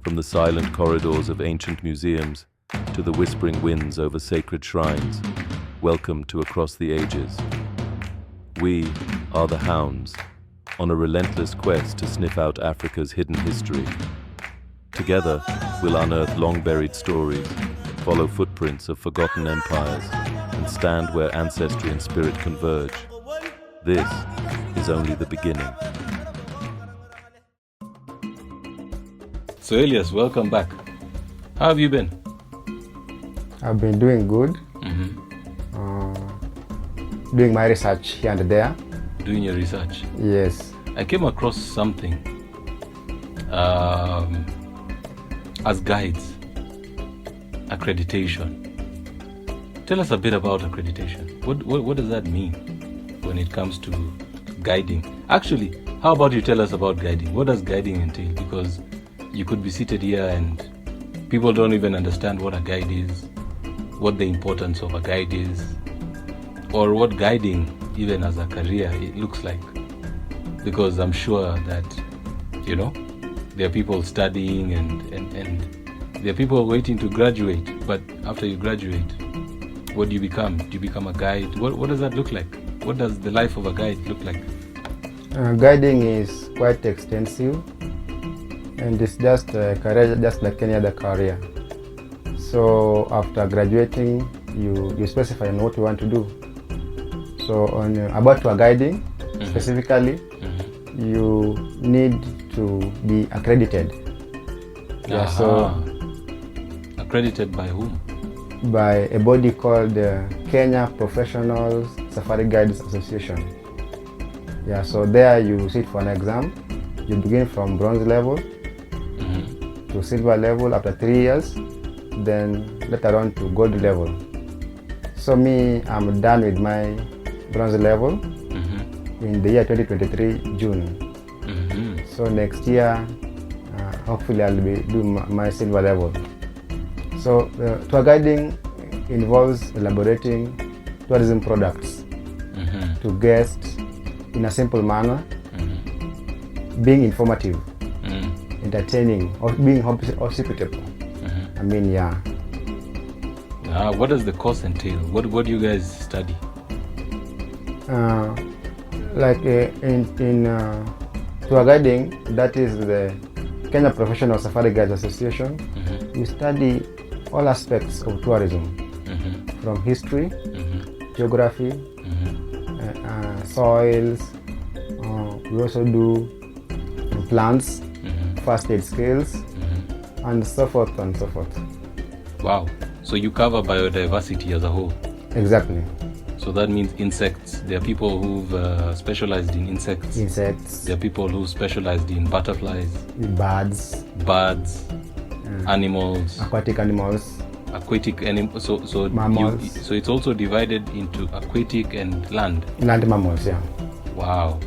from the silent corridors of ancient museums to the whispering winds over sacred shrines, welcome to Across the Ages. We are the hounds, on a relentless quest to sniff out Africa's hidden history. Together, we'll unearth long-buried stories, follow footprints of forgotten empires, and stand where ancestry and spirit converge. This is only the beginning. So Elias, welcome back. How have you been? I've been doing good. Doing my research here and there. Doing your research? Yes. I came across something as guides, accreditation. Tell us a bit about accreditation. What does that mean when it comes to guiding? Actually, how about you tell us about guiding? What does guiding entail? Because you could be seated here and people don't even understand what a guide is, what the importance of a guide is, or what guiding, even as a career, it looks like. Because I'm sure that, there are people studying and there are people waiting to graduate. But after you graduate, what do you become? Do you become a guide? What does that look like? What does the life of a guide look like? Guiding is quite extensive, and it's just a career, just like any other career. So after graduating, you specify what you want to do. So about your guiding, specifically, you need to be accredited. Yeah, so accredited by whom? By a body called the Kenya Professional Safari Guides Association. Yeah, so there you sit for an exam. You begin from bronze level to silver level after 3 years, then later on to gold level. So me, I'm done with my bronze level in the year 2023 June. So next year, hopefully I'll be doing my silver level. So tour guiding involves elaborating tourism products to guests in a simple manner, being informative, entertaining, or being hospitable. What does the course entail? What do you guys study? In tour guiding, that is the Kenya Professional Safari Guides Association. We study all aspects of tourism, from history, geography, soils. We also do plants, first aid skills, and so forth and so forth. Wow. So you cover biodiversity as a whole? Exactly. So that means insects. There are people who've specialized in insects. There are people who specialized in butterflies. Birds. Animals. Aquatic animals. Aquatic animals. So mammals. So it's also divided into aquatic and land. Land mammals, yeah. Wow.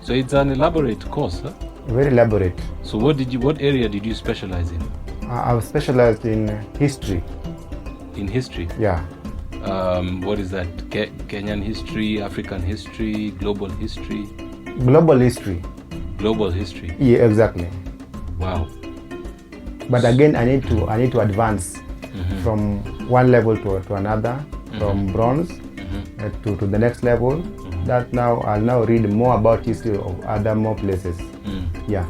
So it's an elaborate course, huh? Very elaborate. So what area did you specialize in? I've specialized in history. In history? Yeah. What is that? Kenyan history, African history, global history? Global history. Global history. Yeah, exactly. Wow. But again, I need to advance from one level to another, from bronze to the next level. That now I'll now read more about history of more places. Yeah.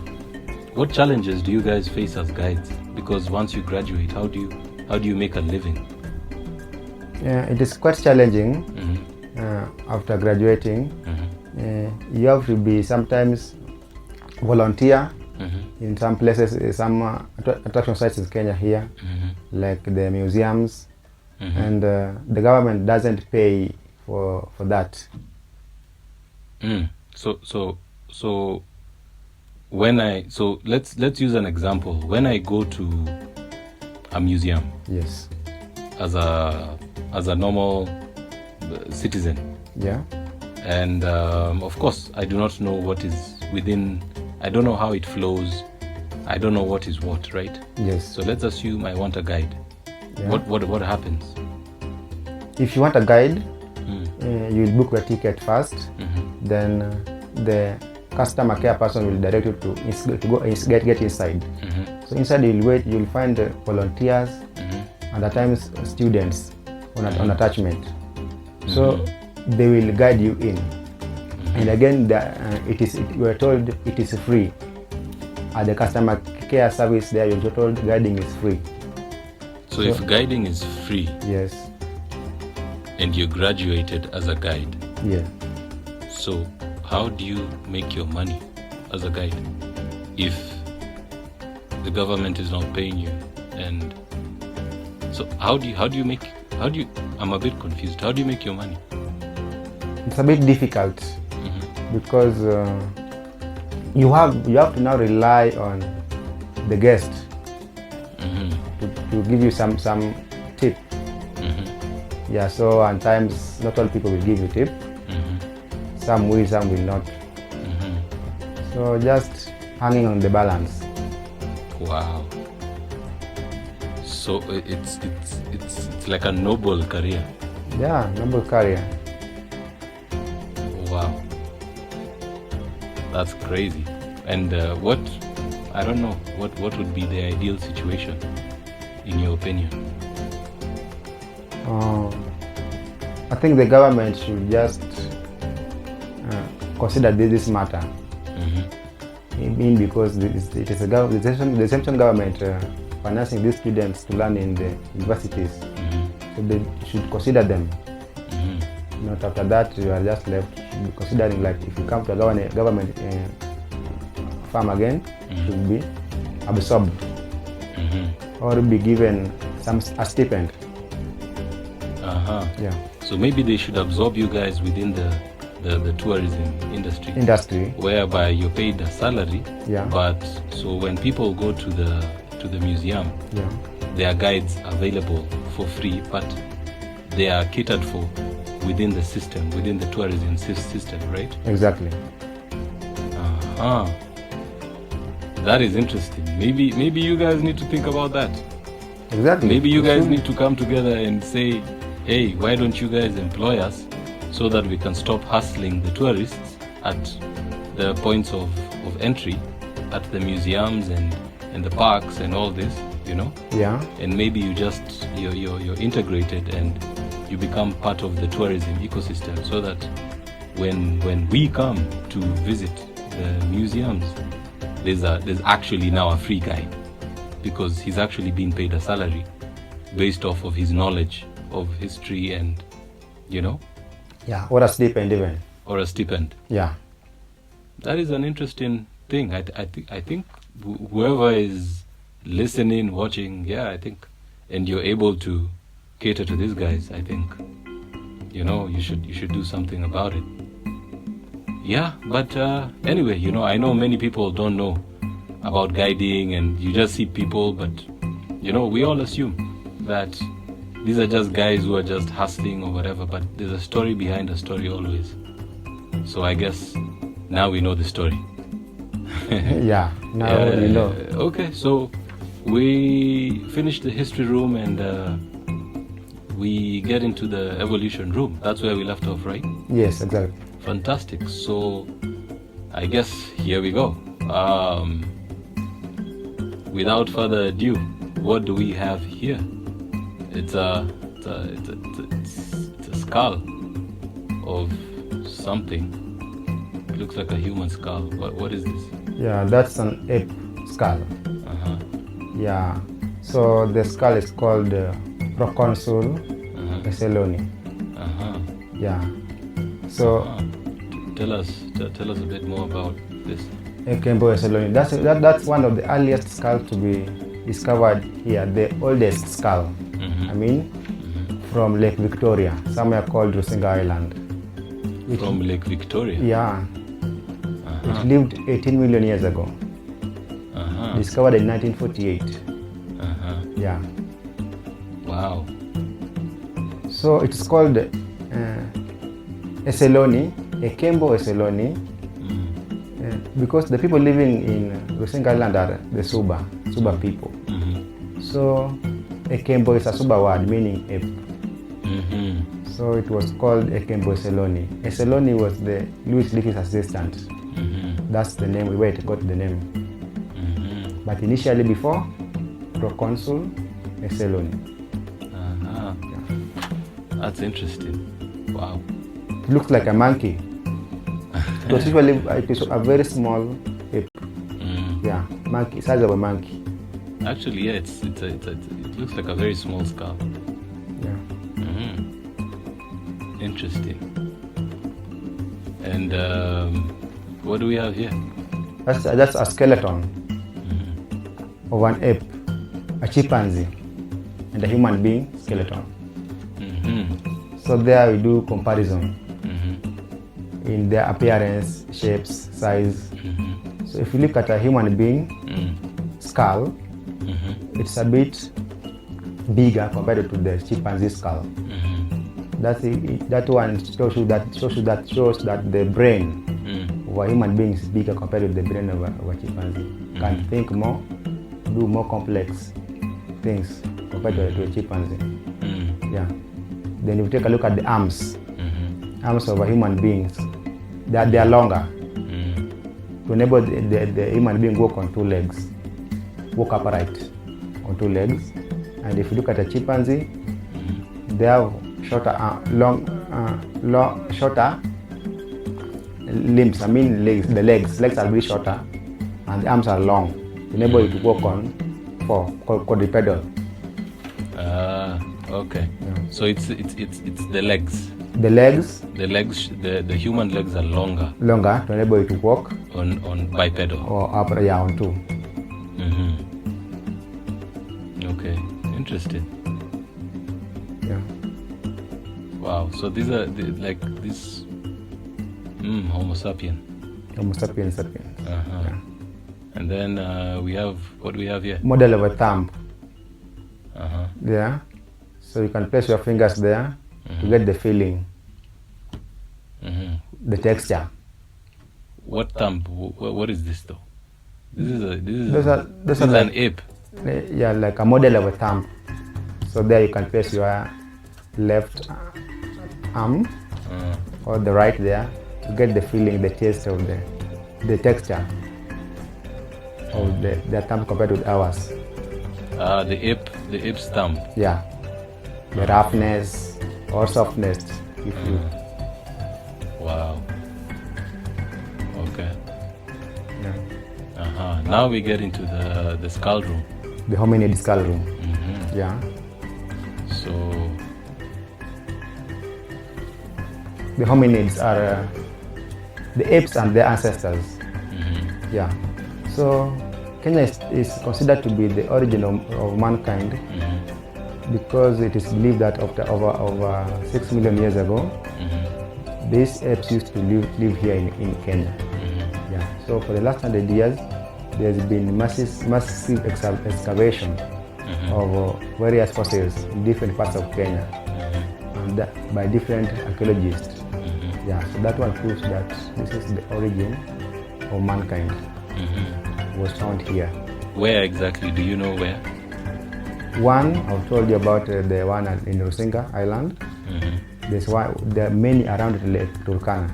What challenges do you guys face as guides? Because once you graduate, how do you make a living? Yeah, it is quite challenging after graduating. You have to be sometimes volunteer in some places, some attraction sites in Kenya here, like the museums, and the government doesn't pay for that. So let's use an example. When I go to a museum, yes, as a normal citizen, yeah, and of course I do not know what is within. I don't know how it flows. I don't know what is what, right? Yes. So let's assume I want a guide. Yeah. What happens? If you want a guide, you'll book your ticket first. Then the customer care person will direct you to get inside. So inside you'll find volunteers and at times students on attachment. So they will guide you in. And again, we are told it is free. At the customer care service there, you're told guiding is free. So if guiding is free, yes, and you graduated as a guide, yeah. So how do you make your money as a guide if the government is not paying you? And so I'm a bit confused. How do you make your money? It's a bit difficult because you have to now rely on the guest to give you some tip. Yeah, so at times not all people will give you tip. Some will, some will not. So just hanging on the balance. Wow. So it's like a noble career. Yeah, noble career. Wow. That's crazy. And I don't know, what would be the ideal situation in your opinion? I think the government should just consider this matter. I mean, because it is the H.H.N government financing these students to learn in the universities. So they should consider them. Not after that you are just left considering, like, if you come to a government farm again, should be absorbed or be given a stipend. Yeah. So maybe they should absorb you guys within the tourism industry, whereby you're paid a salary. Yeah. But so when people go to the museum, yeah, there are guides available for free, but they are catered for within the system, within the tourism system, right? Exactly. That is interesting. Maybe you guys need to think about that. Exactly. Maybe you guys need to come together and say, hey, why don't you guys employ us so that we can stop hustling the tourists at the points of entry, at the museums and the parks and all this, you know? Yeah. And maybe you're integrated and you become part of the tourism ecosystem, so that when we come to visit the museums, there's actually now a free guide, because he's actually being paid a salary based off of his knowledge of history and, you know? Yeah, or a stipend even. Or a stipend. Yeah. That is an interesting thing. I think whoever is listening, watching, yeah, I think, and you're able to cater to these guys, I think, you know, you should do something about it. Yeah, but anyway, you know, I know many people don't know about guiding, and you just see people, but, you know, we all assume that these are just guys who are just hustling or whatever, but there's a story behind a story always. So I guess now we know the story. Yeah, now we know. Okay, so we finished the history room and we get into the evolution room. That's where we left off, right? Yes, exactly. Fantastic. So I guess here we go. Without further ado, what do we have here? It's a skull of something. It looks like a human skull. What is this? Yeah, that's an ape skull. Yeah. So the skull is called pre-colonial H.H.N. Yeah. So tell us a bit more about this. H.H.N. That's one of the earliest skulls to be discovered here. The oldest skull. I mean, from Lake Victoria, somewhere called Rusinga Island. From Lake Victoria? Yeah. It lived 18 million years ago. Discovered in 1948. Yeah. Wow. So it's called H.H.N, H.H.N, because the people living in Rusinga Island are the Suba people. So H.H.N is a Suba word meaning ape. So it was called H.H.N. H.H.N was the Louis Leakey's assistant. That's the name, where it got the name. But initially before, proconsul H.H.N. That's interesting. Wow. It looks like a monkey. It was usually a very small ape. Yeah, monkey, size of a monkey. Actually, yeah, it looks like a very small skull. Yeah. Interesting. And what do we have here? That's a skeleton of an ape, a chimpanzee, and a human being skeleton. So there we do comparison in their appearance, shapes, size. So if you look at a human being skull, it's a bit bigger compared to the chimpanzee skull. That one shows that the brain of a human being is bigger compared to the brain of a chimpanzee. Can think more, do more complex things compared to a chimpanzee. Yeah. Then if you take a look at the arms of a human being, they are longer to enable the human being walk on two legs, walk upright on two legs. And if you look at a chimpanzee, they have shorter limbs. I mean legs. The legs are very shorter, and the arms are long to enable you to walk on quadrupedal. Okay. Yeah. So it's the legs. The legs. The human legs are longer. Longer to enable you to walk on bipedal. Or upright, on two. Okay. Interesting. Yeah. Wow. So these are like this Homo sapien. Homo sapien sapien. Yeah. And then we have, what do we have here? Model of a thumb. Yeah. So you can place your fingers there to get the feeling, the texture. What thumb? What is this though? This is an ape. Yeah, like a model of a thumb. So there you can place your left arm or the right there to get the feeling, the taste of the texture of the thumb compared with ours. The ape's thumb. Yeah. The roughness or softness, if you. Wow. Okay. Yeah. Now we get into the skull room. The hominid skull room. Yeah. So the hominids are the apes and their ancestors. Yeah. So Kenya is considered to be the origin of mankind because it is believed that over 6 million years ago, these apes used to live here in Kenya. Yeah. So for the last 100 years, there's been massive excavation of various fossils in different parts of Kenya, and by different archaeologists. Yeah. So that one proves that this is the origin of mankind. Was found here. Where exactly? Do you know where? One, I've told you about the one in Rusinga Island. There's one. There are many around Lake Turkana.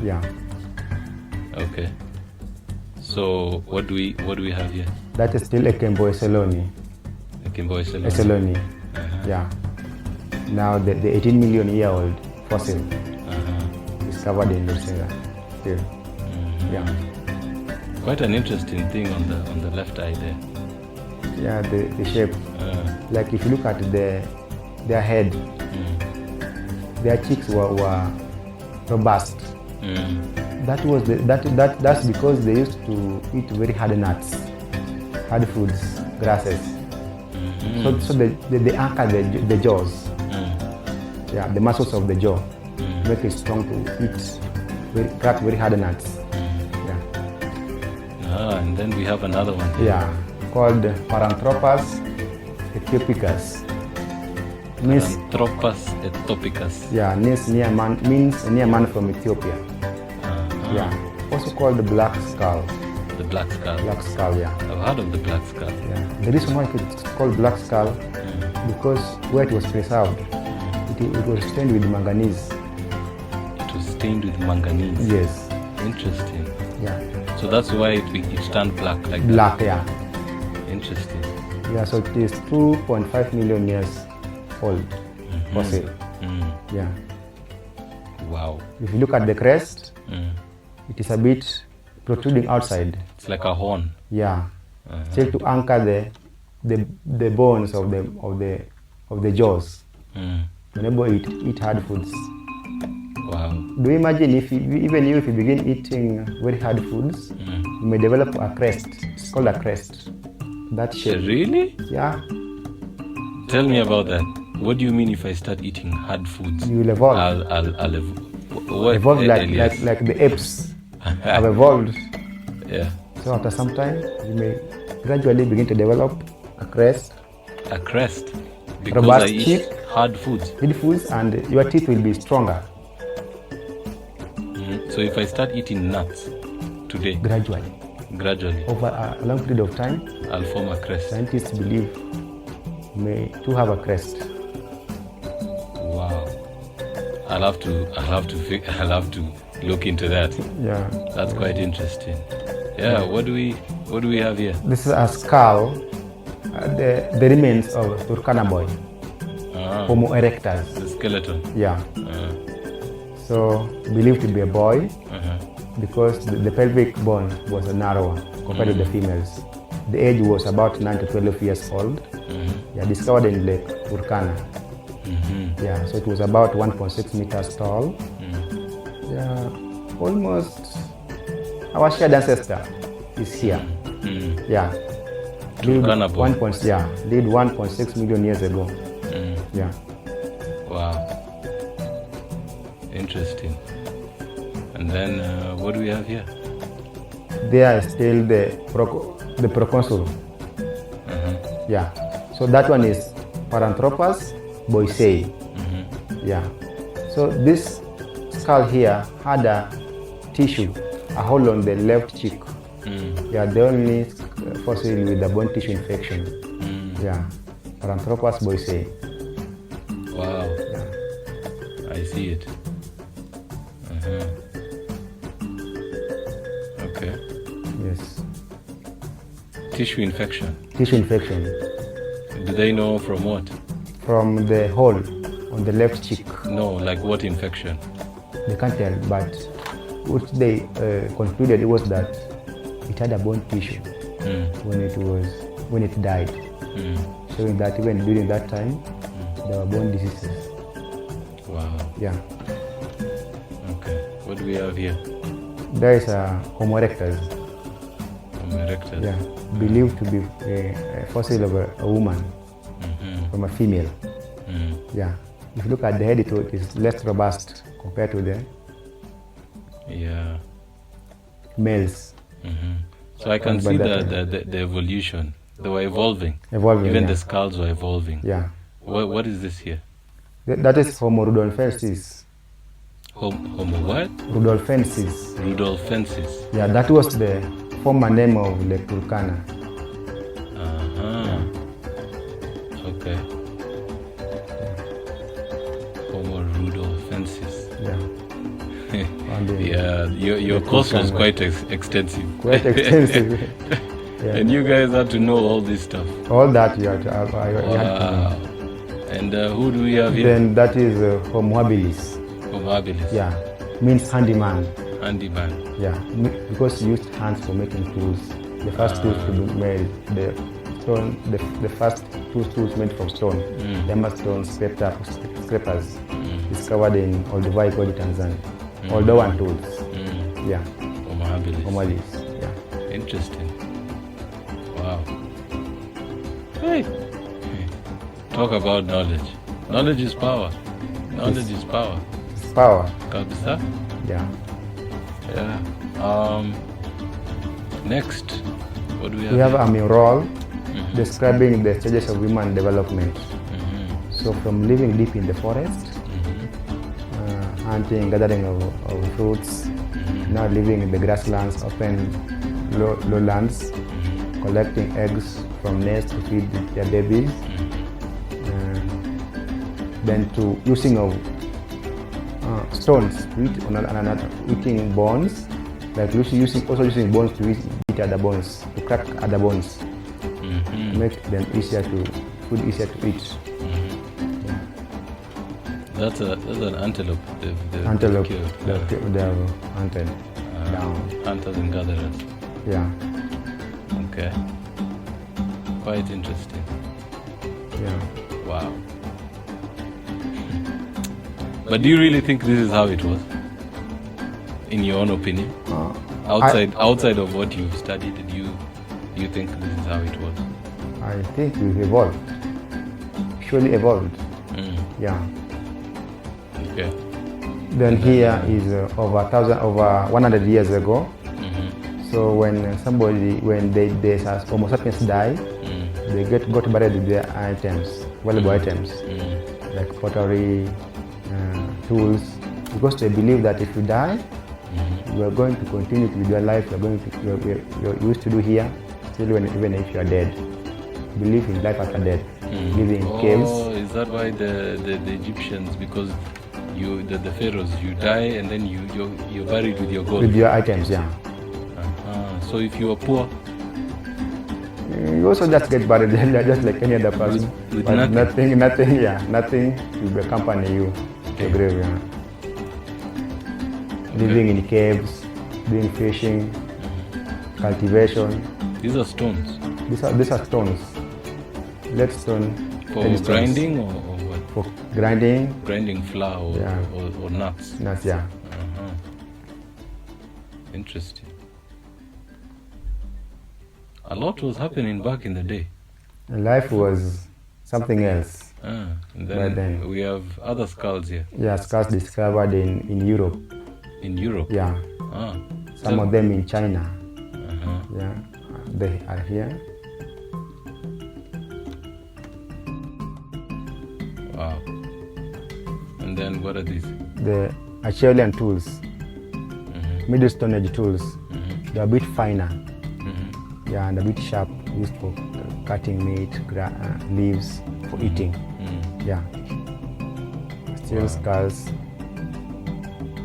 Yeah. Okay. So what do we have here? That is still a Kembo Eseloni. Eseloni. Yeah. Now the 18 million year old fossil discovered in Rusinga. Still. Yeah. Quite an interesting thing on the left eye there. Yeah, the shape. Like if you look at their head, their cheeks were robust. That's because they used to eat very hard nuts, hard foods, grasses. So they anchor the jaws. Yeah, the muscles of the jaw make it strong to eat, crack very hard nuts. And then we have another one here. Yeah, called Paranthropus ethiopiacus. Paranthropus ethiopiacus. Yeah, means near man from Ethiopia. Yeah, also called the black skull. The black skull. Black skull, yeah. I've heard of the black skull. Yeah. The reason why it's called black skull because where it was preserved, it was stained with manganese. It was stained with manganese. Yes. Interesting. Yeah, So that's why it turned black like black. that. Yeah, Interesting. yeah. So it is 2.5 million years old fossil. Mm. Yeah. Wow. If you look at the crest, Mm. it is a bit protruding outside. It's like a horn. Yeah, still to anchor the bones of the jaws. Mm. Whenever you eat hard foods. Wow. Do you imagine if even if you begin eating very hard foods, you may develop a crest. It's called a crest. That shape. Really? Yeah. Tell me about that. What do you mean if I start eating hard foods? You will evolve. I'll Evolve like the apes have evolved. Yeah. So after some time, you may gradually begin to develop a crest. A crest. Because Robust I eat teeth. hard foods. Eat foods and your teeth will be stronger So if I start eating nuts today, gradually. Over a long period of time, I'll form a crest. scientists believe you may too have a crest. Wow. I'll have to look into that. Yeah. That's quite interesting. Yeah. What do we have here? This is a skull, the remains of Turkana boy, Homo erectus. The skeleton. Yeah. So believed to be a boy because the pelvic bone was narrower compared to the females. The age was about 9 to 12 years old. Yeah, discovered in Lake Turkana. Yeah, so it was about 1.6 meters tall. Yeah, almost our shared ancestor is here. Yeah, lived Turkana boy. lived 1.6 million years ago. Yeah. Wow. Interesting. And then what do we have here? There is still the proconsul. Yeah. So that one is Paranthropus boisei. Yeah. So this skull here had a tissue, a hole on the left cheek. Yeah, the only fossil with a bone tissue infection. Yeah. Paranthropus boisei. Wow. Yeah. I see it. Okay. Yes. Tissue infection. Tissue infection Do they know from what? from the hole on the left cheek. No, like what infection? They can't tell, but what they concluded was that it had a bone tissue when it died, showing that even during that time there were bone diseases. Wow. Yeah. Okay. What do we have here? There is a Homo erectus. Homo erectus. Yeah, believed to be a fossil of a woman from a female. Yeah. If you look at the head, it is less robust compared to the males. So I can By see that the evolution. They were evolving. Evolving. Even yeah. the skulls were evolving. Yeah. What is this here? That is Homo rudolfensis. Homo what? Rudolfensis. Rudolfensis. Yeah, that was the former name of Lake Turkana. Okay. Homo rudolfensis. Yeah. Yeah, your course was quite extensive. Quite extensive. Yeah. And you guys had to know all this stuff. All that you had to have. Wow. And who do we have here? Then that is Homo habilis. Homo habilis. Yeah, means handyman. Handyman. Yeah, because he used hands for making tools. The first tools to be made, the first tools made from stone. Lemma stone scrapers, discovered in Olduvai, Tanzania. Oldowan tools. Yeah. Homo habilis. Homo habilis. Yeah. Interesting. Wow. Hey. Talk about knowledge. Knowledge is power. Knowledge is power. It's power. Kabisa? Yeah. Yeah. Next, what do we have? We have a mural describing the stages of human development. So from living deep in the forest, hunting, gathering of fruits, now living in the grasslands, open lowlands, collecting eggs from nests to feed their babies, then to using of stones to eat, eating bones, Like also using bones to eat other bones, to crack other bones, to make them food easier to eat. That's an antelope. Antelope, killed. they are hunted down. Hunters and gatherers. Yeah, Okay. Quite interesting. yeah. Wow. But do you really think this is how it was? In your own opinion? Outside of what you've studied, do you think this is how it was? I think we've evolved. Surely evolved. Yeah. Okay. Then here is over 100 years ago. So when the Homo sapiens die, they got buried with their items, valuable items, like pottery, tools, because they believe that if you die, you are going to continue with your life. You used to do here, still even if you are dead. Believe in life after death, living in caves. Oh, is that why the Egyptians, because the pharaohs, you die and then you're buried with your gold? With your items, yeah. So if you are poor, you also just get buried just like any other person. With but nothing. nothing will accompany you to the grave. Yeah. Living in caves, doing fishing, cultivation. These are stones. These are stones. Lead stone. For stones. grinding or what? For grinding. Grinding flour or nuts. Nuts, yeah. Interesting. A lot was happening back in the day. Life was something else. And By then. we have other skulls here. Yeah, skulls discovered in Europe. In Europe? Yeah. Some of them in China. Yeah, they are here. Wow. And then what are these? The H.H.N. tools, Middle Stone Age tools. They're a bit finer. Yeah, and a bit sharp, used for cutting meat, leaves, for eating. Yeah. Still skulls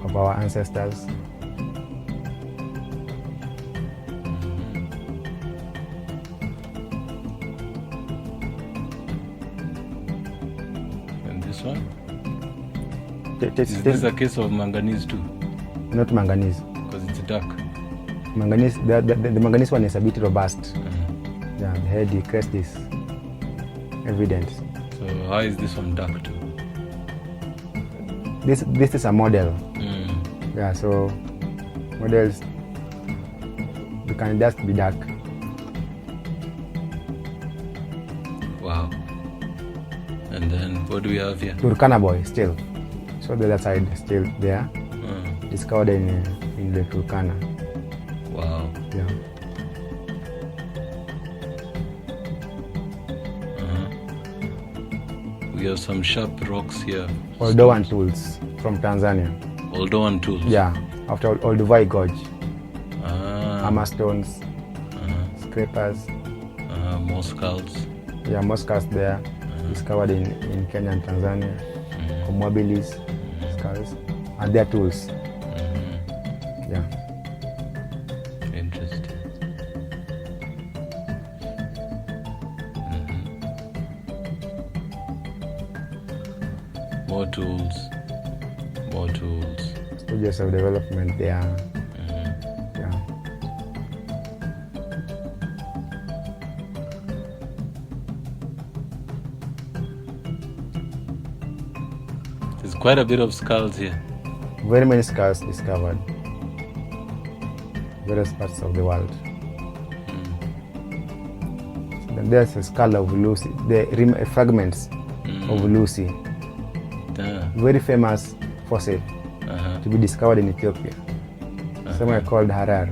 of our ancestors. And this one? Is this a case of manganese too? Not manganese. Because it's dark. Manganese, the manganese one is a bit robust. Yeah, the head crest is evident. So how is this one dark too? This is a model. Yeah, so models, they can just be dark. Wow. And then what do we have here? Turkana boy still. So the other side is still there. Discovered in the Turkana. Wow. Yeah. We have some sharp rocks here. Oldowan tools from Tanzania. Oldowan tools? Yeah, after Olduvai Gorge. Hammer stones, scrapers. More skulls. Yeah, more skulls there. Discovered in Kenya and Tanzania. Comobilis skulls. And their tools. Yeah. Interesting. More tools. More tools. Stages of development there. Yeah. There's quite a bit of skulls here. Very many skulls discovered. Various parts of the world. Then there's a skull of Lucy, the fragments of Lucy. Very famous fossil to be discovered in Ethiopia. Somewhere called Harar.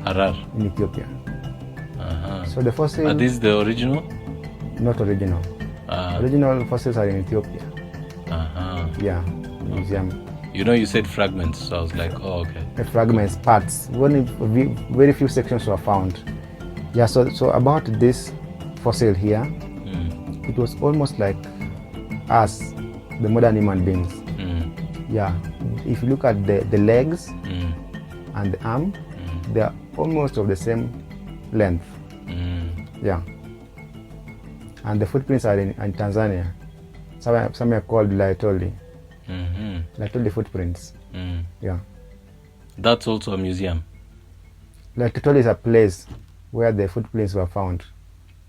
Harar. In Ethiopia. So the fossil. Are these the original? Not original. Original fossils are in Ethiopia. Yeah, museum. You know, you said fragments, so I was like, oh, okay. The fragments, parts. Very few sections were found. Yeah, so about this fossil here, it was almost like us, the modern human beings. Yeah, if you look at the legs and the arm, they are almost of the same length. Yeah. And the footprints are in Tanzania. Somewhere called Laetoli. Laetoli footprints. Yeah. That's also a museum. Laetoli is a place where the footprints were found.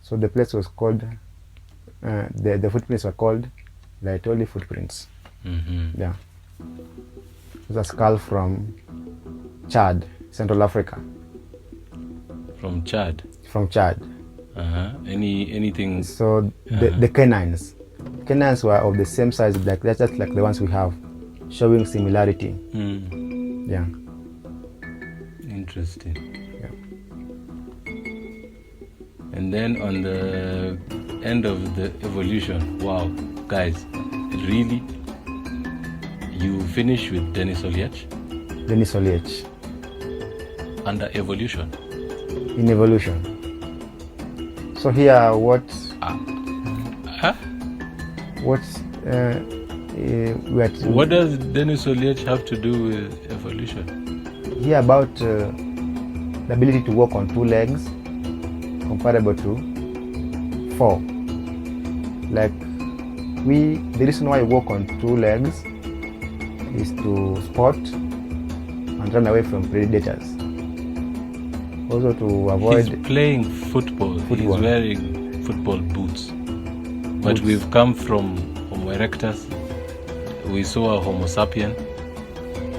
So the place was called, the footprints were called Laetoli footprints. Yeah. It's a skull from Chad, Central Africa. From Chad? From Chad. Anything? So the canines were of the same size, like that's just like the ones we have, showing similarity. Yeah. Interesting. Yeah. And then on the end of the evolution, wow, guys, really, you finish with Denis Oliech? Denis Oliech. Under evolution? In evolution. So here, what does Denis Oliech have to do with evolution? Here about the ability to walk on two legs, comparable to 4. Like the reason why we walk on 2 legs is to spot and run away from predators. Also to avoid. He's playing football. He's wearing football boots. But we've come from Homo erectus. We saw a Homo sapien.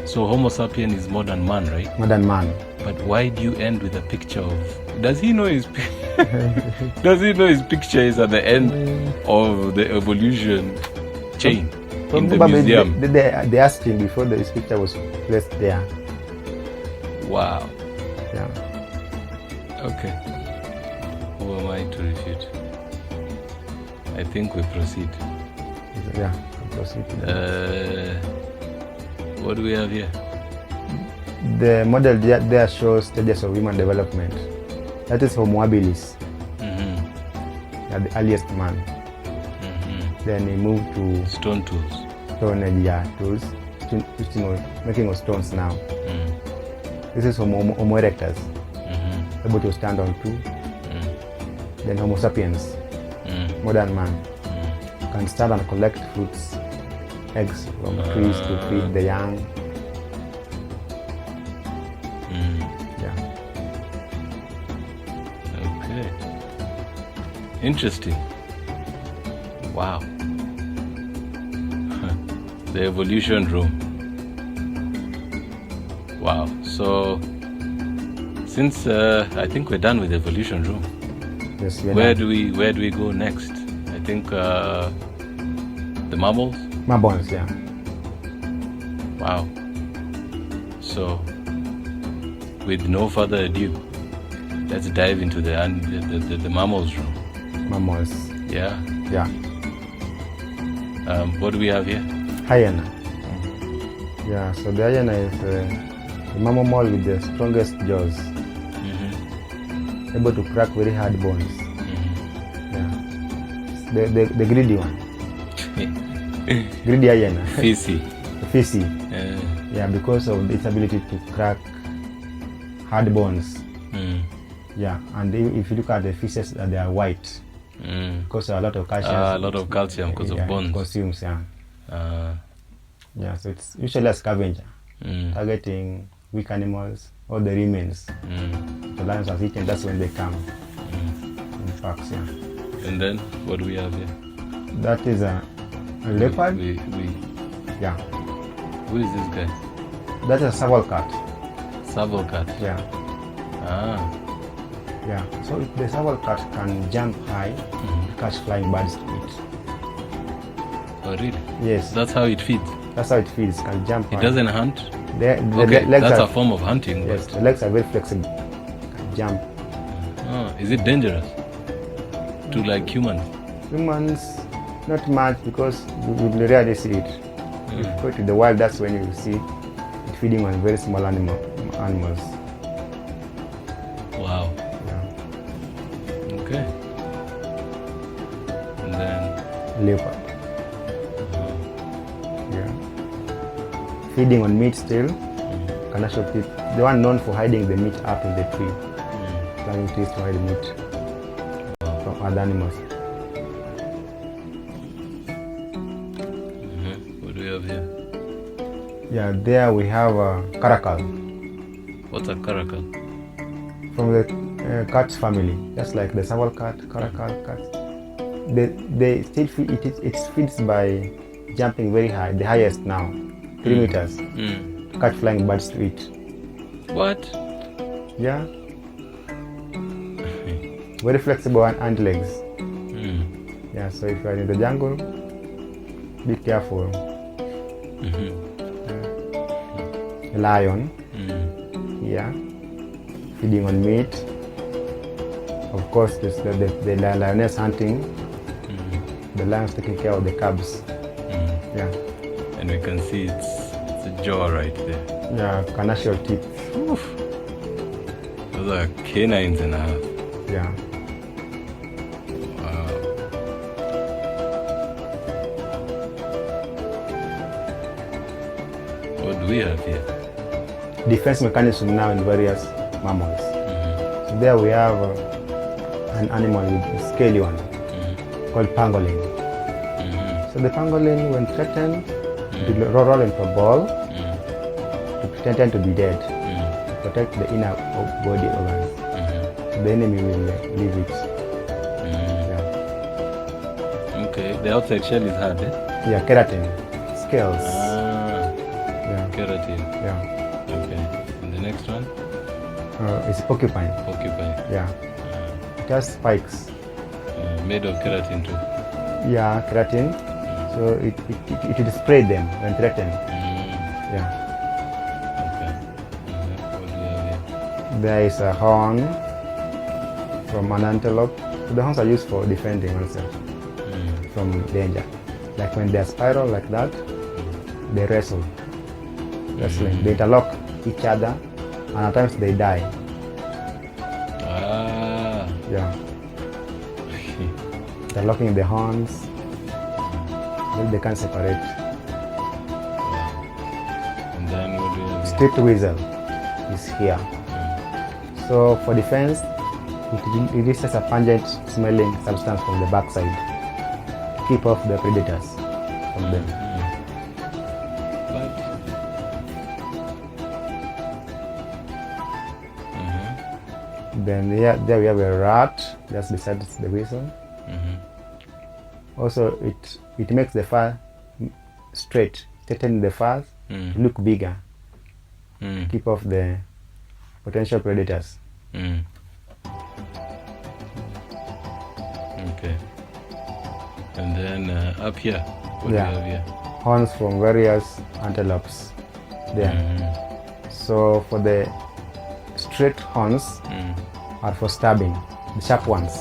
So Homo sapien is modern man, right? Modern man. But why do you end with a picture of? Does he know his? Does he know his picture is at the end of the evolution chain in the museum? They asked him before his picture was placed there. Wow. Yeah. Okay. Who am I to refute? I think we proceed. Yeah, we proceed. What do we have here? The model there shows stages of human development. That is Homo habilis. The earliest man. Then he moved to stone tools. Stone age tools, making of stones now. This is Homo erectus, able to stand on 2. Then Homo sapiens, modern man, can stand and collect fruits, eggs from trees to feed the young. Yeah. Okay. Interesting. Wow. The evolution room. Wow. So since I think we're done with the evolution room. Yes, where do we go next? I think the mammals. Mammals, yeah. Wow. So with no further ado, let's dive into the mammals room. Mammals. Yeah. Yeah. What do we have here? Hyena. Yeah, so the hyena is the mammal with the strongest jaws, able to crack very hard bones. Yeah. The greedy one. Greedy hyena. Fissy. Fissy. Yeah, because of its ability to crack hard bones. Yeah, and if you look at the fishes, they are white. Because a lot of calcium. A lot of calcium because of bones. Consumes, yeah. Yeah, so it's usually a scavenger, targeting weak animals or the remains. The lions have eaten, that's when they come. In fact, yeah. And then what do we have here? That is a leopard. Yeah. Who is this guy? That is a saval cat. Saval cat. Yeah. Yeah. So the saval cat can jump high, catch flying birds to eat. Oh really? Yes. That's how it feeds. That's how it feeds. Can jump high. It doesn't hunt. Okay, that's a form of hunting. Yes. The legs are very flexible. Can jump. Is it dangerous to like humans? Humans, not much, because we rarely see it. If you go to the wild, that's when you see it feeding on very small animals. Wow. Yeah. Okay. And then leopard. Yeah. Feeding on meat still, carnassial teeth. The one known for hiding the meat up in the tree. Climbing trees to hide the meat from other animals. What do we have here? Yeah, there we have a caracal. What's a caracal? From the cat family, just like the saval cat, caracal cat. It feeds by jumping very high, the highest now, 3 meters. Catch flying birds to eat. What? Yeah. Very flexible and legs. Yeah, so if you are in the jungle, be careful. A lion, yeah, feeding on meat. Of course, the lioness hunting. The lion's taking care of the cubs. Yeah. And we can see it's a jaw right there. Yeah, carnassial teeth. Oof. Those are canines and a half. Yeah. Wow. What do we have here? Defense mechanism now in various mammals. So there we have an animal with a scaly one called pangolin. So the pangolin, when threatened, it will roll into a ball to pretend to be dead, to protect the inner body organs. So the enemy will leave it. Yeah. Okay, the outside shell is hard, eh? Yeah, keratin, scales. Yeah. Keratin. Yeah. Okay. And the next one? It's porcupine. Porcupine. Yeah. It has spikes. Made of keratin too. Yeah, keratin. So it will spray them when threatened. Yeah. Okay. What do we have here? There is a horn from an antelope. So the horns are used for defending oneself from danger. Like when they are spiral like that, they wrestle. Wrestling. They interlock each other and at times they die. Yeah. They're locking the horns. Then they can't separate. And then what do we have here? Stripped weasel is here. So for defense, it releases a pungent smelling substance from the backside to keep off the predators from them. Then there we have a rat just beside the weasel. Also, it makes the fur straight, straighten the fur to look bigger, keep off the potential predators. Okay. And then up here, what do we have here? Horns from various antelopes there. So for the straight horns are for stabbing, the sharp ones,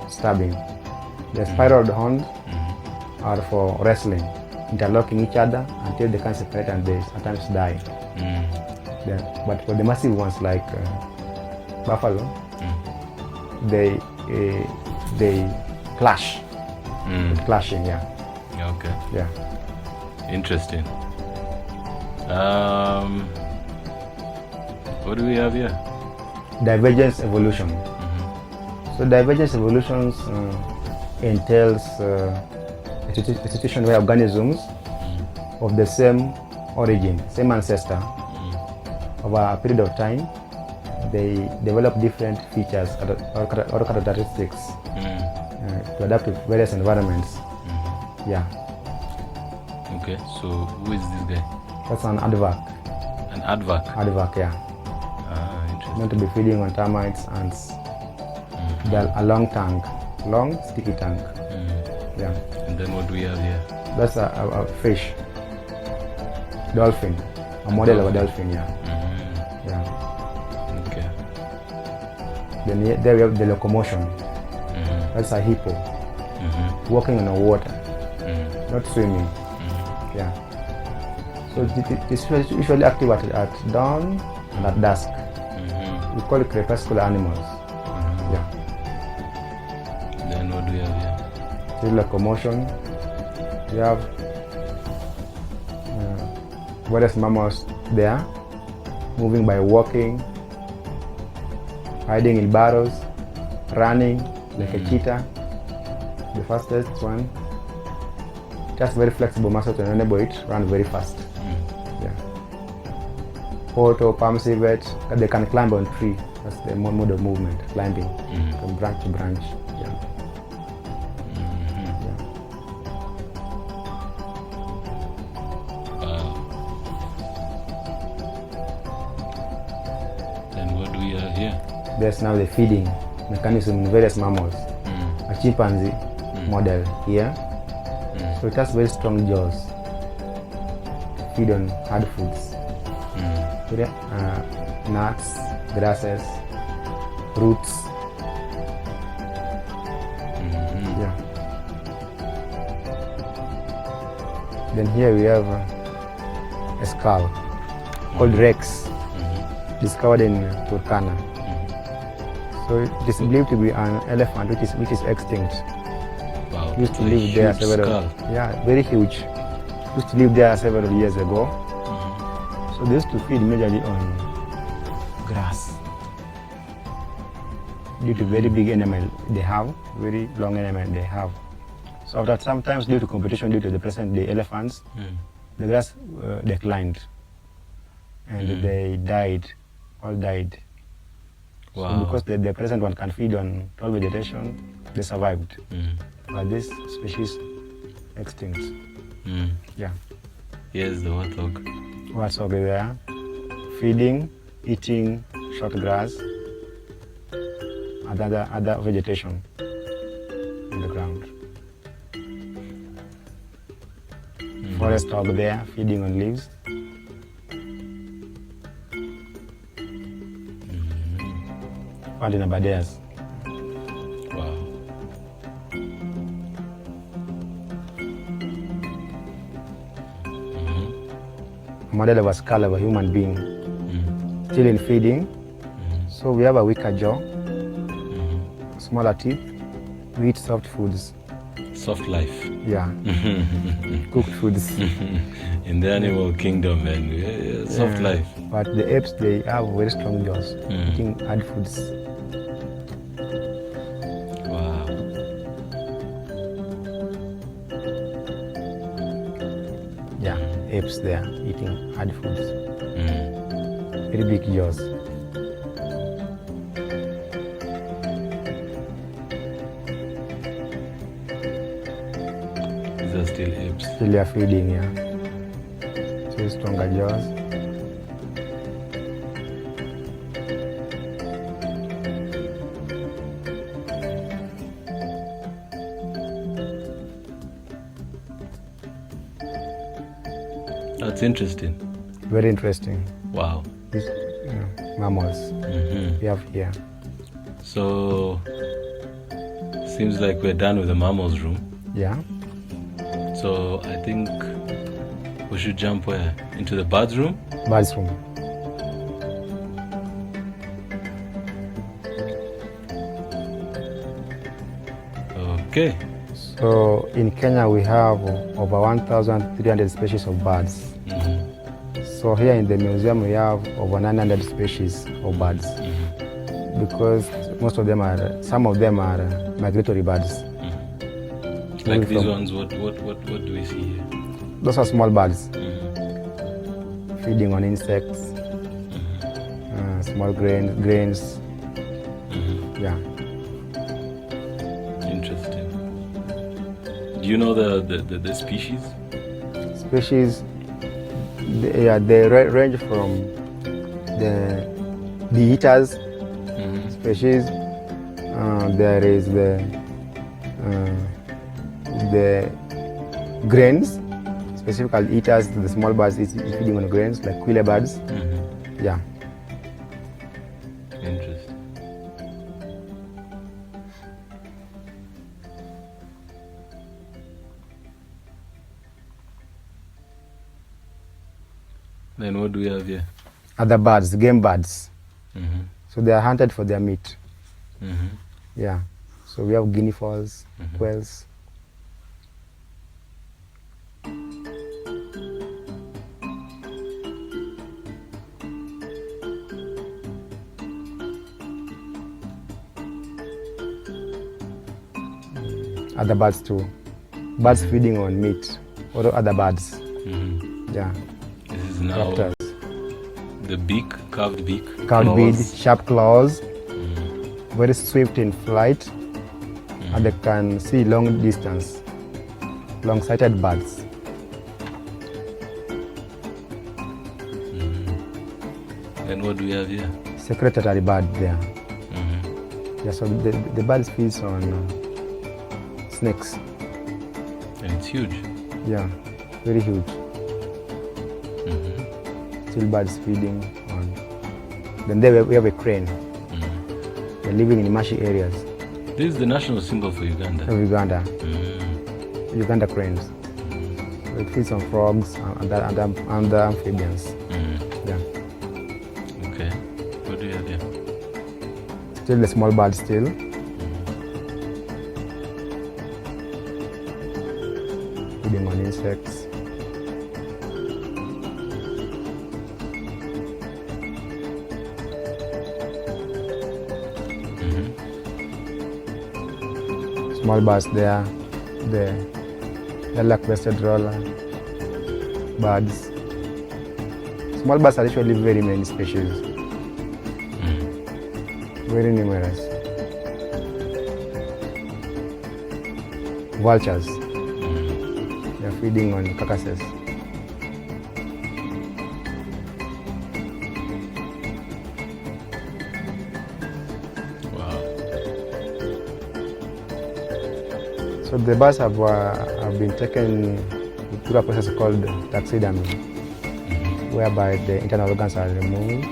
stabbing. The spiral horns are for wrestling, interlocking each other until they can separate and they sometimes die. But for the massive ones like buffalo, they clash. Clashing, yeah. Okay. Yeah. Interesting. What do we have here? Divergence evolution. So divergence evolution entails a situation where organisms of the same origin, same ancestor, over a period of time, they develop different features or characteristics to adapt to various environments. Yeah. Okay, so who is this guy? That's an aardvark. An aardvark? Aardvark, yeah. Interesting. Meant to be feeding on termites, ants. They're a long tongue, long sticky tongue. Yeah. And then what do we have here? That's a fish, dolphin, a model of a dolphin, yeah. Yeah. Okay. Then there we have the locomotion. That's a hippo, walking on the water, not swimming. Yeah. So it is usually active at dawn and at dusk. We call it crepuscular animals. Yeah. Then what do we have here? Still locomotion. We have various mammals there. moving by walking, hiding in burrows, running like a cheetah, the fastest one. Just very flexible muscle to enable it run very fast. Yeah. Auto, palm civet, they can climb on tree. That's the mode of movement, climbing from branch to branch. Yeah. Wow. Then what do we have here? There's now the feeding mechanism in various mammals. A chimpanzee model here. So it has very strong jaws to feed on hard foods. Nuts, grasses, roots. Yeah. Then here we have a skull called Rex, discovered in Turkana. So it is believed to be an elephant which is extinct. Wow. Used to live there several. Yeah, very huge. Used to live there several years ago. So they used to feed majorly on grass. Due to very big enamel they have, very long enamel they have. So after sometimes due to competition, due to the present day elephants, the grass declined and they died, all died. Wow. So because the present one can feed on tall vegetation, they survived. But this species extinct. Yeah. Here's the warthog. What's over there? Feeding, eating short grass, and other vegetation in the ground. Forest hog there, feeding on leaves. Found in Abadeas. Wow. A model of a skull of a human being, still in feeding. So we have a weaker jaw, smaller teeth. We eat soft foods. Soft life. Yeah. Cooked foods. In the animal kingdom, man. Soft life. But the apes, they have very strong jaws, eating hard foods. Wow. Yeah, apes there, eating hard foods. Very big jaws. These are still apes. Still they are feeding, yeah. Still stronger jaws. That's interesting. Very interesting. Wow. These mammals we have here. So, seems like we're done with the mammals room. Yeah. So, I think we should jump where? Into the birds room? Birds room. Okay. So in Kenya we have over 1,300 species of birds. So here in the museum we have over 900 species of birds, because some of them are migratory birds. Like these ones, what do we see here? Those are small birds, feeding on insects, small grains. Yeah. Interesting. Do you know the species? Species, they range from the eaters species. There is the grains, specifically eaters. The small birds is feeding on grains like quail birds. Yeah. Interesting. Then what do we have here? Other birds, game birds. So they are hunted for their meat. Yeah. So we have guinea fowls, quails. other birds too. Birds feeding on meat or other birds. Yeah. This is now Raptors. the beak, carved beak. Curved beak, claws. sharp claws, very swift in flight, and they can see long distance, long-sighted birds. Then what do we have here? Secretary bird there. Yeah, so the bird feeds on snakes. And it's huge. Yeah, very huge. Still birds feeding on. Then there we have a crane. They're living in marshy areas This is the national symbol for Uganda. of Uganda. Uganda cranes. So it feeds on frogs and other amphibians. Yeah. Okay. What do you have here? Still the small birds still. Feeding on insects. Small birds there, the lilac-breasted roller birds. Small birds are actually very many species, very numerous. Vultures, they are feeding on carcasses. Wow. So the birds have been taken through a process called taxidermy, whereby the internal organs are removed.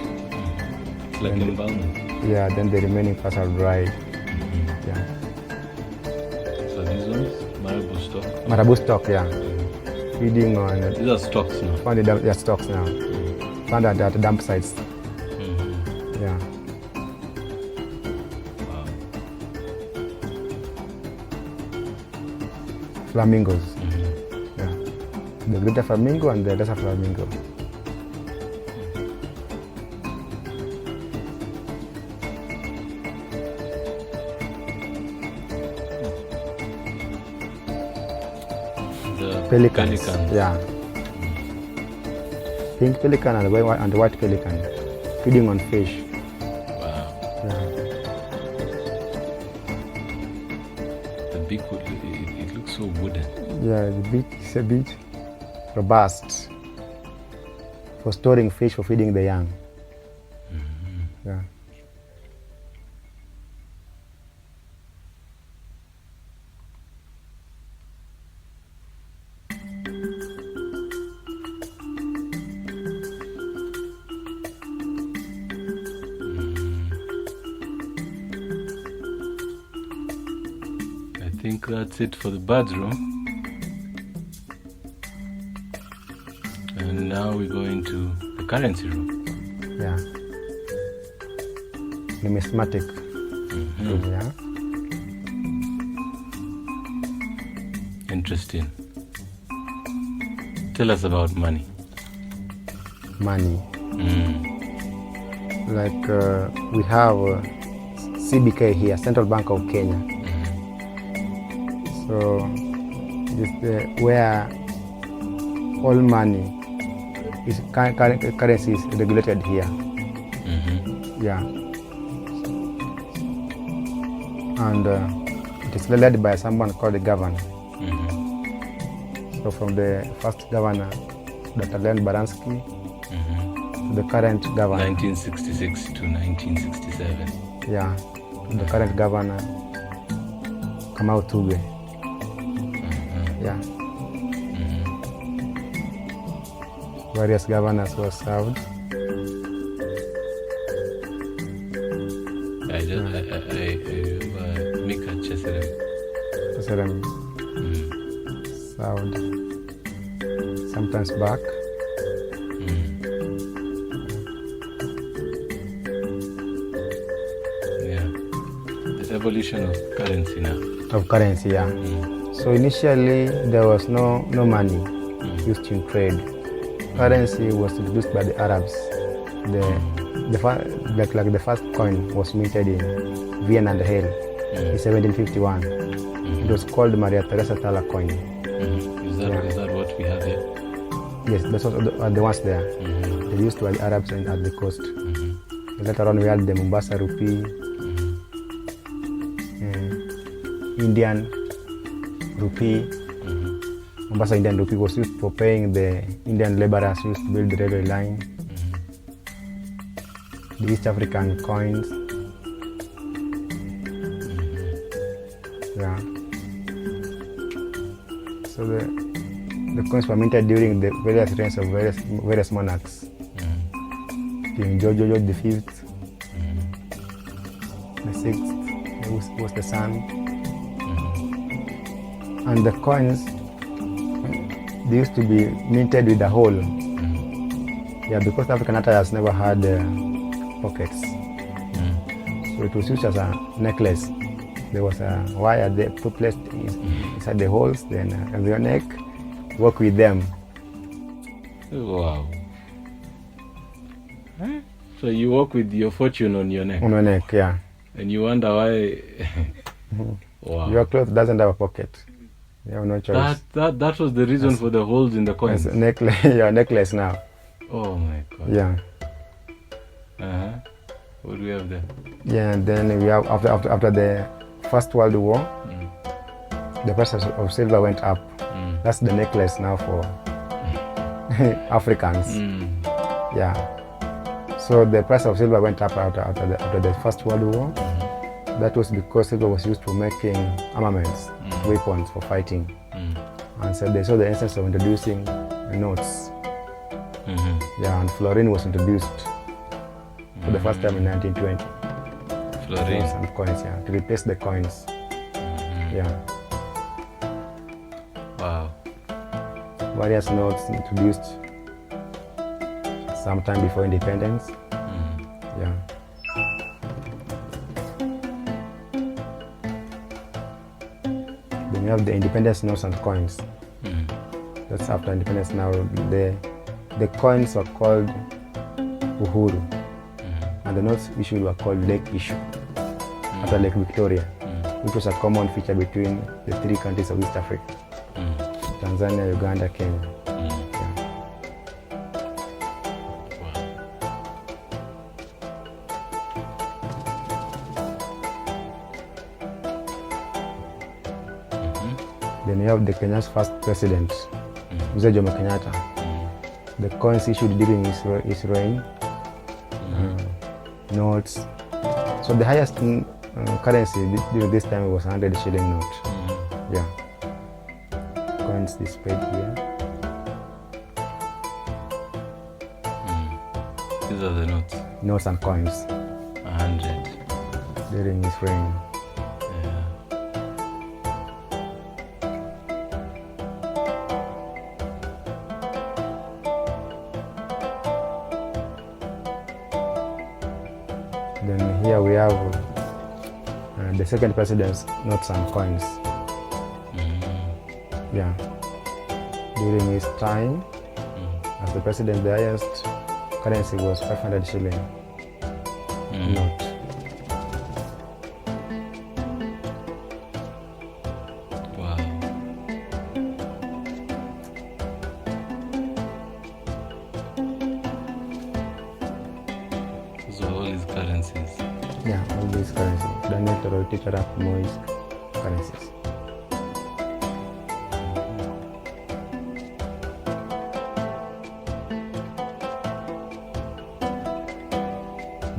It's like embalming. Yeah, then the remaining parts are dried. Yeah. So these ones, marabou stock. Marabou stock, yeah. Feeding on These are stocks now. found in their stocks now. Found at the dump sites. Yeah. Wow. Flamingos. Yeah. The greater flamingo and the lesser flamingo. The Pelicans. pelicans. Yeah. Pink pelican and white pelican. Feeding on fish. Wow. Yeah. The beak, it looks so wooden. Yeah, the beak is a bit robust for storing fish for feeding the young. Yeah. I think that's it for the birds room. And now we go into the currency room. Yeah. Numismatic. Yeah. Interesting. Tell us about money. Money. Like we have CBK here, Central Bank of Kenya. So this where all money is currency is regulated here. Yeah. And it is led by someone called the governor. So from the first governor, Dr. Len Baransky, to the current governor. 1966 to 1967. Yeah, the current governor, Kamau Tuge. Yeah. Various governors were served. Mika Cheserem. President served sometimes back. Yeah. The evolution of currency now. Of currency, yeah. So initially there was no money used in trade. Currency was introduced by the Arabs. The first coin was minted in Vienna and Hale in 1751. It was called Maria Teresa Thala coin. Is that what we have here? Yes, those are the ones there. They used to the Arabs at the coast. Later on, we had the Mombasa rupee, Indian rupee. Mombasa Indian rupee was used for paying the Indian laborers used to build the railway line. The East African coins. Yeah. So the coins were minted during the various reigns of various monarchs. King George the Fifth, the Sixth, who was the son. And the coins, they used to be minted with a hole. Yeah, because the African attire has never had pockets. So it was used as a necklace. There was a wire they placed inside the holes, then on your neck, walk with them. Wow. So you walk with your fortune on your neck? On your neck, yeah. And you wonder why... Wow. Your cloth doesn't have a pocket. You have no choice. That was the reason for the holes in the coins? It's a necklace, your necklace now. Oh my God. Yeah. What do we have there? Yeah, and then we have, after the First World War, the price of silver went up. That's the necklace now for Africans. Yeah. So the price of silver went up after the First World War. That was because silver was used for making armaments, weapons for fighting. And so they saw the essence of introducing notes. Yeah, and florin was introduced for the first time in 1920. Florin? Notes and coins, yeah, to replace the coins. Yeah. Wow. Various notes introduced sometime before independence. Yeah. Then you have the independence notes and coins. That's after independence now. The coins were called Uhuru. And the notes issued were called Lake Issue. After Lake Victoria, which was a common feature between the three countries of East Africa. Tanzania, Uganda, Kenya. Then you have the Kenya's first president, Mzee Jomo Kenyatta. The coins issued during his reign, notes. So the highest currency during this time was 100 shilling note. Yeah. Coins displayed here. These are the notes? Notes and coins. 100. During his reign. Then here we have the second president's notes and coins. Yeah. During his time as the president, the highest currency was 500 shilling note. Wow. So all these currencies. Yeah, all these currencies. Daniel Toroitich Arap Moi's currencies.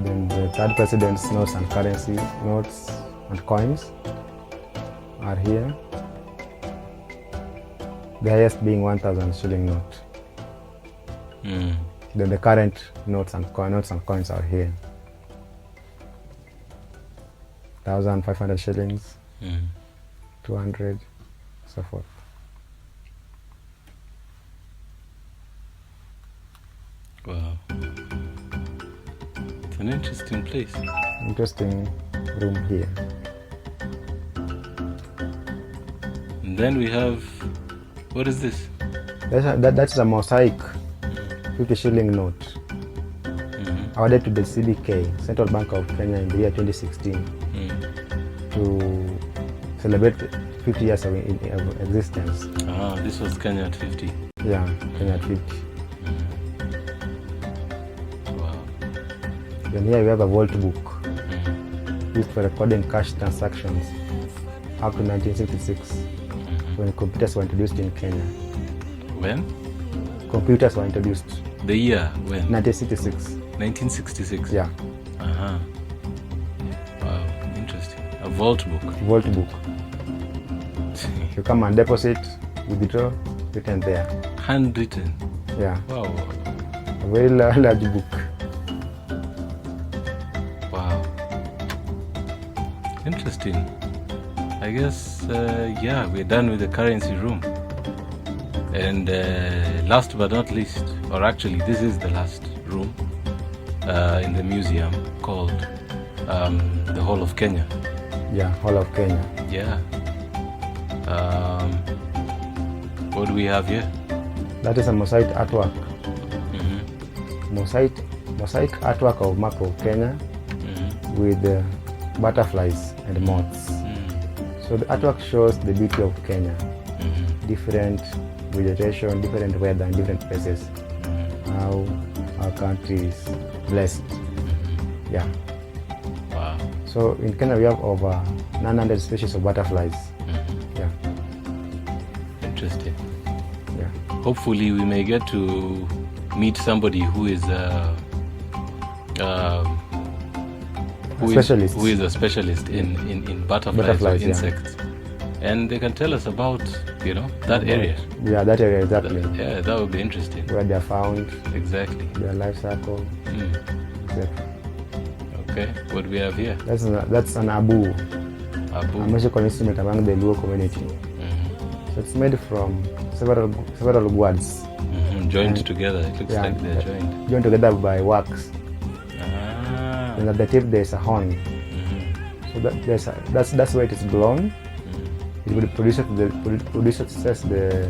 Then the third president's notes and currency notes and coins are here. The highest being 1,000 shilling note. Then the current notes and coins are here. 1,500 shillings, 200, so forth. Wow. It's an interesting place. Interesting room here. And then we have, what is this? That's a mosaic 50 shilling note. Awarded to the CBK, Central Bank of Kenya, in the year 2016 to celebrate 50 years of existence. This was Kenya at 50. Yeah, Kenya at 50. Wow. Then here we have a vault book used for recording cash transactions up to 1966 when computers were introduced in Kenya. When? Computers were introduced. The year when? 1966. 1966. Yeah. Wow, interesting. A vault book. Vault book. You come and deposit, withdraw, written there. Handwritten. Yeah. Wow. A very large book. Wow. Interesting. I guess, yeah, we're done with the currency room. And last but not least, or actually this is the last room in the museum called the Hall of Kenya. Yeah, Hall of Kenya. Yeah. What do we have here? That is a mosaic artwork. Mosaic artwork of map of Kenya with butterflies and moths. So the artwork shows the beauty of Kenya. Different vegetation, different weather, and different places. How our country is blessed. Yeah. Wow. So in Kenya we have over 900 species of butterflies. Yeah. Interesting. Yeah. Hopefully we may get to meet somebody who is specialist. Who is a specialist in butterflies or insects. And they can tell us about, that area. Yeah, that area, exactly. Yeah, that would be interesting. Where they are found. Exactly. Their life cycle. Exactly. Okay, what do we have here? That's an abu. Abu. A musical instrument among the Luo community. So it's made from several gourds. Joined together. It looks like they're joined. Joined together by wax. And at the tip there's a horn. So that's where it is blown. It will produce the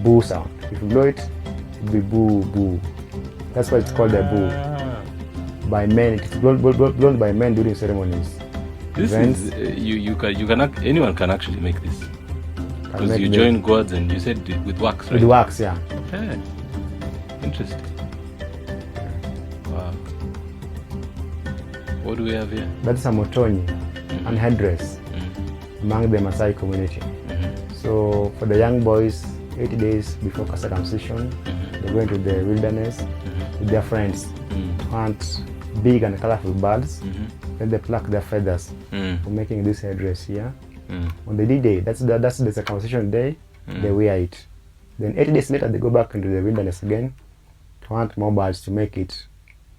boo sound. If you blow it, it will be boo boo. That's why it's called a boo. By men, it's blown by men during ceremonies. This is anyone can actually make this. Because you join gourds and you said with wax, right? With wax, yeah. Okay. Interesting. Wow. What do we have here? That's a motonyi, and headdress among the Maasai community. So for the young boys, 80 days before circumcision, they go into the wilderness with their friends to hunt big and colorful birds. Then they pluck their feathers for making this headdress here. On the D-Day, that's the circumcision day, they wear it. Then 80 days later, they go back into the wilderness again to hunt more birds to make it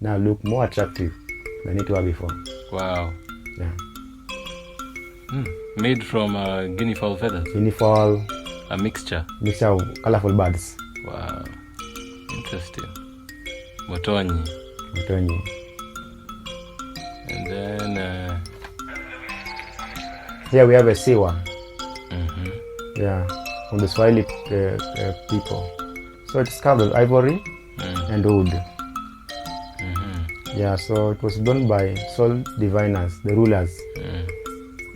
now look more attractive than it was before. Wow. Yeah. Made from guinea fowl feathers? Guinea fowl. A mixture? Mixture of colorful birds. Wow. Interesting. Motonyi. And then... here we have a siwa. Yeah, from the Swahili people. So it's carved with ivory and wood. Yeah, so it was done by soul diviners, the rulers.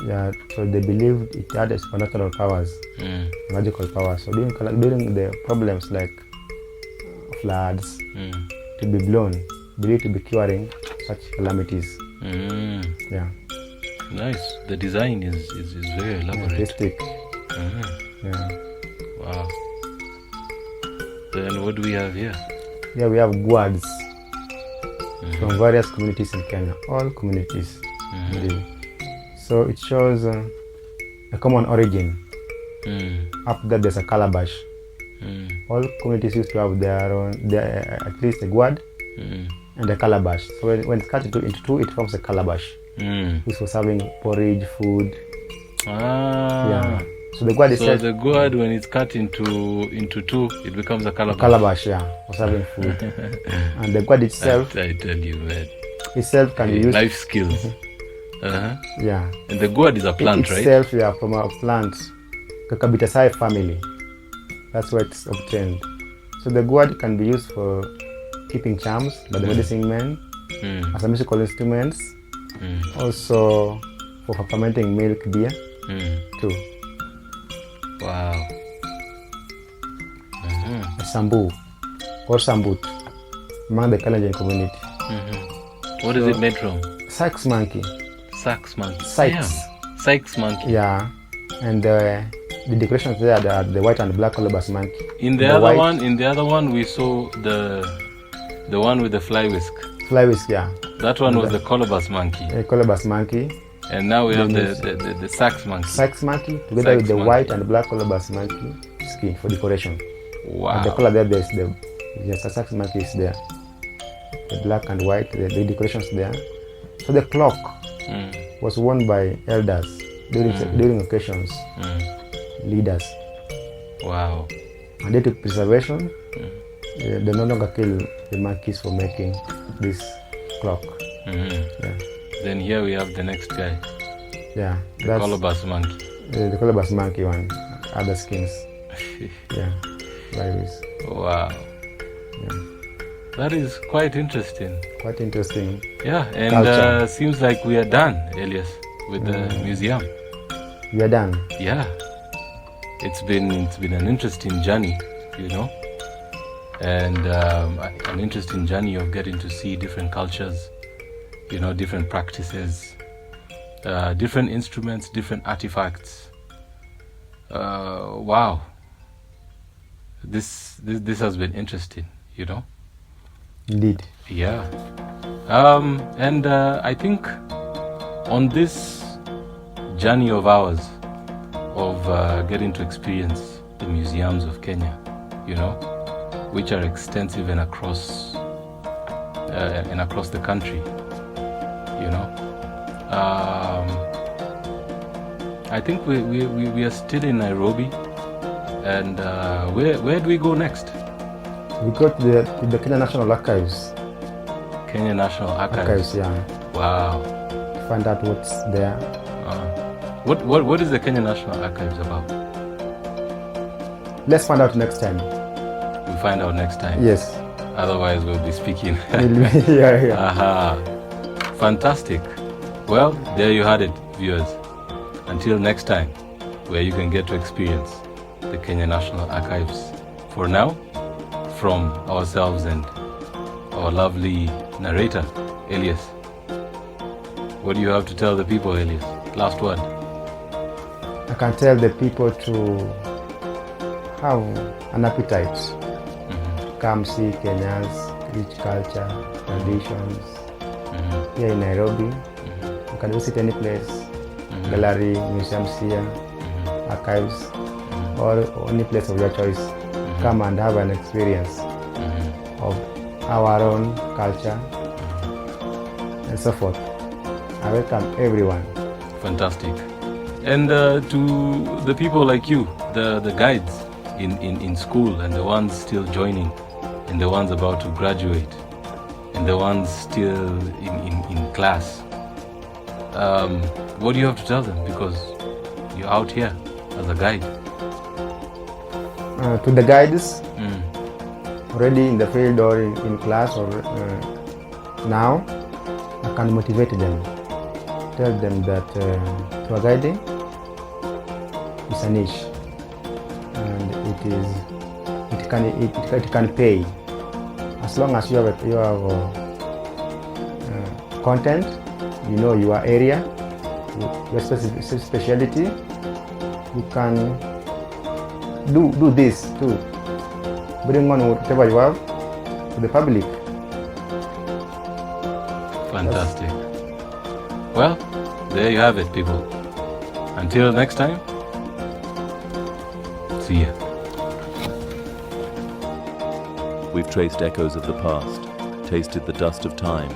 Yeah, so they believed it had supernatural powers, magical powers. So during the problems like floods, to be blown, believed to be curing such calamities. Yeah. Nice. The design is very elaborate. Artistic. Yeah. Wow. Then what do we have here? Here we have gourds from various communities in Kenya. All communities. So it shows a common origin. After that there's a calabash. All communities used to have their own, at least a gourd and a calabash. So when it's cut into two, it forms a calabash. Used for serving porridge, food. Yeah. So the gourd is the gourd, when it's cut into two, it becomes a calabash. Calabash, yeah, for serving food. And the gourd itself, I tell you, man. Itself can be used. Life skills. Yeah. And the gourd is a plant, right? Itself, yeah, from a plant, Cucurbitaceae family. That's where it's obtained. So the gourd can be used for keeping charms by the medicine men, as a musical instruments, also for fermenting milk, beer, too. Wow. A sambu or sambut among the Kalenjin community. What is it made from? Sykes monkey. Sax monkey. Sykes. Damn. Sykes monkey. Yeah. And the decorations there are the white and black colobus monkey. In the other one, we saw the one with the fly whisk. Fly whisk, yeah. That one was the colobus monkey. A colobus monkey. And now we have the sax monkey. Sax monkey together with the white and black colobus monkey skin for decoration. Wow. And the color there, there's the sax monkey is there. The black and white, the decorations there. So the clock was worn by elders during occasions, leaders. Wow. And due to preservation, they no longer kill the monkeys for making this clock. Yeah. Then here we have the next guy. Yeah. The colobus monkey. The colobus monkey one, other skins. Yeah. Like this. Wow. Yeah. That is quite interesting. Quite interesting. Yeah, and seems like we are done, Elias, with the museum. We are done. Yeah. It's been an interesting journey, you know, and an interesting journey of getting to see different cultures, you know, different practices, different instruments, different artifacts. Wow. This has been interesting, you know. Indeed. Yeah. And I think on this journey of ours of getting to experience the museums of Kenya, you know, which are extensive and across the country, you know, I think we are still in Nairobi, and where do we go next? We go to the Kenyan National Archives. Kenya National Archives. Yeah. Wow. Find out what's there. What is the Kenya National Archives about? Let's find out next time. We'll find out next time. Yes. Otherwise, we'll be speaking. Yeah. Aha. Fantastic. Well, there you had it, viewers. Until next time, where you can get to experience the Kenya National Archives. For now, from ourselves and our lovely narrator, Elias. What do you have to tell the people, Elias? Last word. I can tell the people to have an appetite. Come see Kenya's rich culture, traditions. Here in Nairobi, you can visit any place, gallery, museums here, archives, or any place of your choice. Come and have an experience of our own culture and so forth. I welcome everyone. Fantastic. And to the people like you, the guides in school, and the ones still joining, and the ones about to graduate, and the ones still in class, what do you have to tell them? Because you're out here as a guide. To the guides, already in the field or in class or now, I can motivate them. Tell them that tour guiding is a niche, and it can pay as long as you have content, you know your area, your specialty. You can do this too. Bring on whatever you have to the public. Fantastic. Well, there you have it, people. Until next time, see ya. We've traced echoes of the past, tasted the dust of time,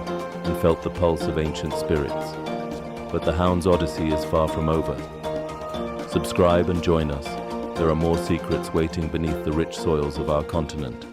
and felt the pulse of ancient spirits. But the Hound's Odyssey is far from over. Subscribe and join us. There are more secrets waiting beneath the rich soils of our continent.